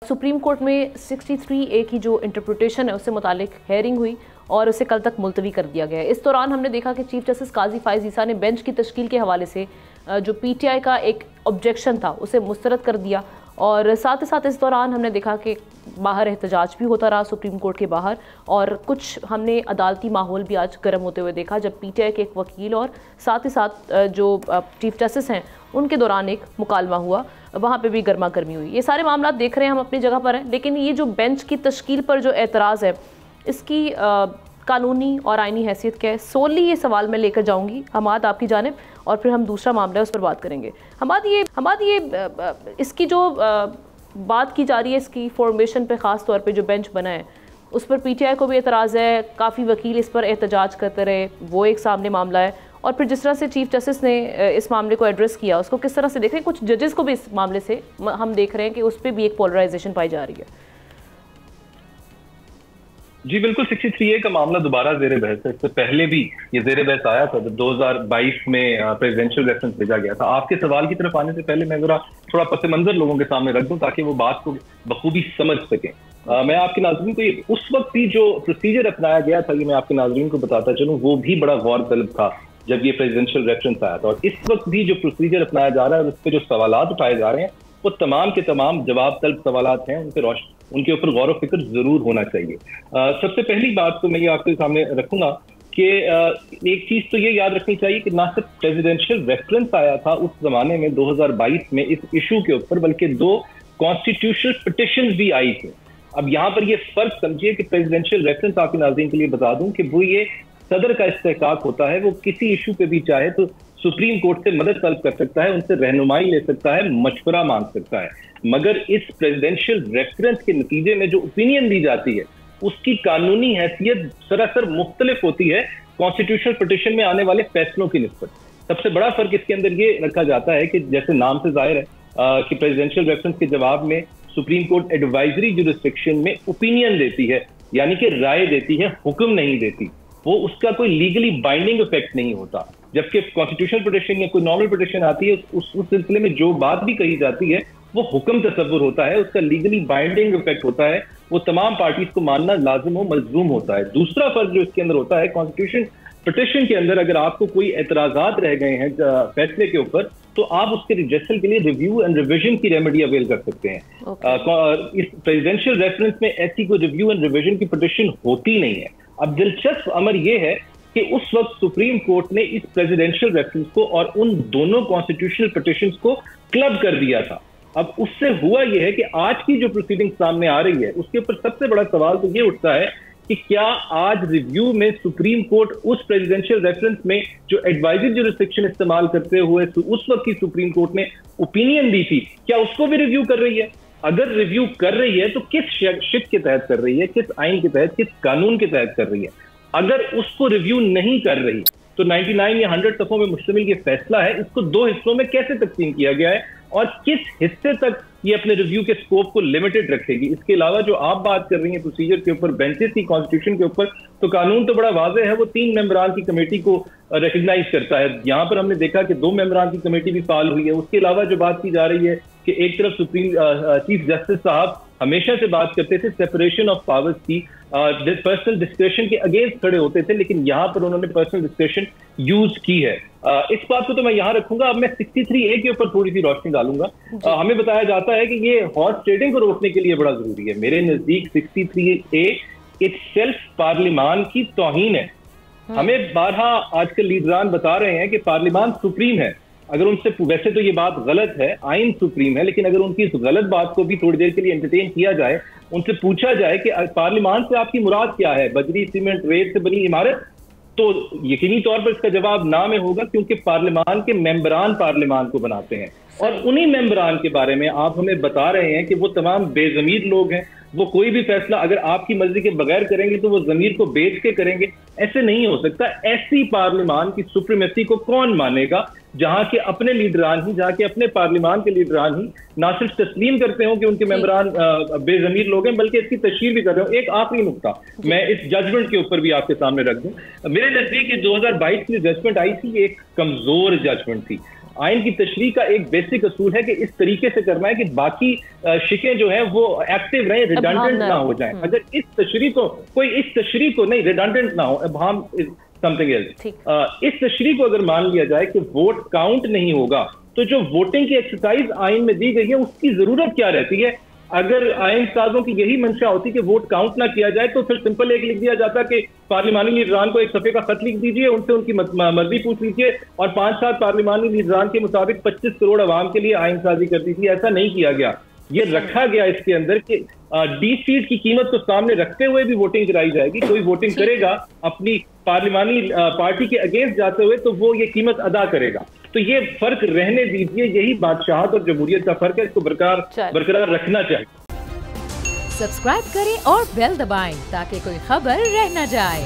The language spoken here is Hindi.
सुप्रीम कोर्ट में 63A की जो इंटरप्रिटेशन है उससे मुतालिक हेयरिंग हुई और उसे कल तक मुलतवी कर दिया गया है। इस दौरान हमने देखा कि चीफ जस्टिस काजी फायज ईसा ने बेंच की तश्कील के हवाले से जो PTI का एक ऑब्जेक्शन था उसे मुस्तरद कर दिया और साथ ही साथ इस दौरान हमने देखा कि बाहर एहतजाज भी होता रहा सुप्रीम कोर्ट के बाहर और कुछ हमने अदालती माहौल भी आज गर्म होते हुए देखा जब PTI के एक वकील और साथ ही साथ जो चीफ जस्टिस हैं उनके दौरान एक मुकालमा हुआ, वहाँ पे भी गर्मा गर्मी हुई। ये सारे मामला देख रहे हैं हम अपनी जगह पर हैं, लेकिन ये जो बेंच की तश्कील पर जो एतराज़ है इसकी कानूनी और आइनी हैसियत क्या है, सोली ये सवाल मैं लेकर जाऊंगी हमाद आपकी जानिब और फिर हम दूसरा मामला है उस पर बात करेंगे। हमाद ये इसकी जो बात की जा रही है इसकी फॉर्मेशन पे ख़ास तौर पे जो बेंच बना है उस पर PTI को भी एतराज़ है, काफ़ी वकील इस पर एहतजाज करते रहे, वो एक सामने मामला है और फिर जिस तरह से चीफ जस्टिस ने इस मामले को एड्रेस किया उसको किस तरह से देख रहे हैं, कुछ जजेस को भी इस मामले से हम देख रहे हैं कि उस पर भी एक पोलराइजेशन पाई जा रही है। जी बिल्कुल, 63A का मामला दोबारा जेर बहस है। इससे पहले भी ये जेर बहस आया था जब 2022 में प्रेसिडेंशियल रेफरेंस भेजा गया था। आपके सवाल की तरफ आने से पहले मैं जरा थोड़ा पस मंजर लोगों के सामने रख दूं ताकि वो बात को बखूबी समझ सकें। मैं आपके नाज़रीन को उस वक्त भी जो प्रोसीजर अपनाया गया था, ये मैं आपके नाज़रीन को बताता चलूं, वो भी बड़ा गौर तलब था जब ये प्रेसिडेंशियल रेफरेंस आया था। और इस वक्त भी जो प्रोसीजर अपनाया जा रहा है उस पर जो सवालात उठाए जा रहे हैं वो तमाम के तमाम जवाब तलब सवालात हैं, उनके ऊपर गौर व फिक्र जरूर होना चाहिए। सबसे पहली बात तो मैं ये आपके सामने रखूंगा कि एक चीज तो ये याद रखनी चाहिए कि ना सिर्फ प्रेसिडेंशियल रेफरेंस आया था उस जमाने में 2022 में इस इशू के ऊपर, बल्कि 2 कॉन्स्टिट्यूशनल पिटिशन भी आई थी। अब यहाँ पर ये फर्क समझिए कि प्रेसिडेंशियल रेफरेंस आपके नाज़रीन के लिए बता दूं कि वो ये सदर का इस्तेहकाक होता है, वो किसी इशू पे भी चाहे तो सुप्रीम कोर्ट से मदद तलब कर सकता है, उनसे रहनुमाई ले सकता है, मशवरा मांग सकता है। मगर इस प्रेसिडेंशियल रेफरेंस के नतीजे में जो ओपिनियन दी जाती है उसकी कानूनी हैसियत सरासर मुख्तलिफ होती है कॉन्स्टिट्यूशनल पिटिशन में आने वाले फैसलों की निस्बत। सबसे बड़ा फर्क इसके अंदर ये रखा जाता है कि जैसे नाम से जाहिर है कि प्रेसिडेंशियल रेफरेंस के जवाब में सुप्रीम कोर्ट एडवाइजरी जुरिस्डिक्शन में ओपिनियन देती है, यानी कि राय देती है, हुक्म नहीं देती। वो उसका कोई लीगली बाइंडिंग इफेक्ट नहीं होता। जबकि कॉन्स्टिट्यूशनल पिटिशन या कोई नॉर्मल पिटिशन आती है उस सिलसिले में जो बात भी कही जाती है वो हुक्म तसव्वुर होता है, उसका लीगली बाइंडिंग इफेक्ट होता है, वो तमाम पार्टीज को मानना लाजिम हो मलजूम होता है। दूसरा फर्क जो इसके अंदर होता है, कॉन्स्टिट्यूशन पिटिशन के अंदर अगर आपको कोई एतराजात रह गए हैं फैसले के ऊपर तो आप उसके रिजेक्शन के लिए रिव्यू एंड रिविजन की रेमेडी अवेल कर सकते हैं। इस प्रेसिडेंशियल रेफरेंस में ऐसी कोई रिव्यू एंड रिविजन की पिटिशन होती नहीं है। अब दिलचस्प अमर यह है कि उस वक्त सुप्रीम कोर्ट ने इस प्रेसिडेंशियल रेफरेंस को और उन दोनों कॉन्स्टिट्यूशनल पिटिशंस को क्लब कर दिया था। अब उससे हुआ यह है कि आज की जो प्रोसीडिंग सामने आ रही है उसके ऊपर सबसे बड़ा सवाल तो ये उठता है कि क्या आज रिव्यू में सुप्रीम कोर्ट उस प्रेसिडेंशियल रेफरेंस में जो एडवाइजरी जुरिस्डिक्शन इस्तेमाल करते हुए उस वक्त की सुप्रीम कोर्ट ने ओपिनियन दी थी, क्या उसको भी रिव्यू कर रही है? अगर रिव्यू कर रही है तो किस शिक के तहत कर रही है, किस आइन के तहत, किस कानून के तहत कर रही है? अगर उसको रिव्यू नहीं कर रही तो 99 या 100 सफ़ों में मुश्तमिल ये फैसला है, इसको 2 हिस्सों में कैसे तकसीम किया गया है और किस हिस्से तक ये अपने रिव्यू के स्कोप को लिमिटेड रखेगी? इसके अलावा जो आप बात कर रही हैं प्रोसीजर के ऊपर, बेंचेस की कॉन्स्टिट्यूशन के ऊपर, तो कानून तो बड़ा वाज़ेह है, वो 3 मेंबरान की कमेटी को रिकग्नाइज करता है। यहाँ पर हमने देखा कि 2 मेंबरान की कमेटी भी फाल हुई है। उसके अलावा जो बात की जा रही है कि एक तरफ सुप्रीम चीफ जस्टिस साहब हमेशा से बात करते थे सेपरेशन ऑफ पावर्स की, पर्सनल डिस्क्रेशन के अगेंस्ट खड़े होते थे, लेकिन यहाँ पर उन्होंने पर्सनल डिस्क्रेशन यूज की है। इस बात को तो मैं यहाँ रखूंगा। अब मैं 63A के ऊपर थोड़ी सी रोशनी डालूंगा। हमें बताया जाता है कि ये हॉर्स ट्रेडिंग को रोकने के लिए बड़ा जरूरी है। मेरे नजदीक 63A इटसेल्फ पार्लिमान की तौहीन है। हमें बारहा आजकल लीडरान बता रहे हैं कि पार्लिमान सुप्रीम है। अगर उनसे, वैसे तो ये बात गलत है, आइन सुप्रीम है, लेकिन अगर उनकी इस गलत बात को भी थोड़ी देर के लिए एंटरटेन किया जाए, उनसे पूछा जाए कि पार्लिमान से आपकी मुराद क्या है, बजरी सीमेंट रेत से बनी इमारत, तो यकीनी तौर पर इसका जवाब ना में होगा, क्योंकि पार्लिमान के मेंबरान पार्लिमान को बनाते हैं और उन्हीं मेंबरान के बारे में आप हमें बता रहे हैं कि वो तमाम बेजमीर लोग हैं। वो कोई भी फैसला अगर आपकी मर्जी के बगैर करेंगे तो वो जमीर को बेच के करेंगे। ऐसे नहीं हो सकता। ऐसी पार्लिमान की सुप्रीमेसी को कौन मानेगा जहां के अपने लीडरान ही, जहां के अपने पार्लिमान के लीडरान ही ना सिर्फ तस्लीम करते हो कि उनके मेंबरान बेजमीर लोग हैं, बल्कि इसकी तशहीर भी कर रहे हो। एक आखिरी नुकता मैं इस जजमेंट के ऊपर भी आपके सामने रख दूं। मेरे नजदीक 2022 की जजमेंट आई थी, एक कमजोर जजमेंट थी। आइन की तशरीह का एक बेसिक असूल है कि इस तरीके से करना है कि बाकी शिकें जो है वो एक्टिव रहे, रिडंडेंट ना हो जाए। अगर इस तशरीह को नहीं, रिडंडेंट ना हो, अब हम समथिंग एल्स, इस तशरीह को अगर मान लिया जाए कि वोट काउंट नहीं होगा, तो जो वोटिंग की एक्सरसाइज आइन में दी गई है उसकी जरूरत क्या रहती है? अगर आइन साजों की यही मंशा होती कि वोट काउंट ना किया जाए, तो फिर सिंपल एक लिख दिया जाता कि पार्लिमानी लीडरान को एक सफे का खत लिख दीजिए, उनसे उनकी मर्जी पूछ लीजिए और 5-7 पार्लिमानी लीडरान के मुताबिक 25 करोड़ आवाम के लिए आइन साजी कर दीजिए। ऐसा नहीं किया गया। ये रखा गया इसके अंदर कि डी सीट की कीमत को सामने रखते हुए भी वोटिंग कराई जाएगी। कोई वोटिंग करेगा अपनी पार्लिमानी पार्टी के अगेंस्ट जाते हुए तो वो ये कीमत अदा करेगा। तो ये फर्क रहने दीजिए, यही बादशाहत और जमहूरियत का फर्क है, इसको बरकरार रखना चाहिए। सब्सक्राइब करें और बेल दबाएं ताकि कोई खबर रह न जाए।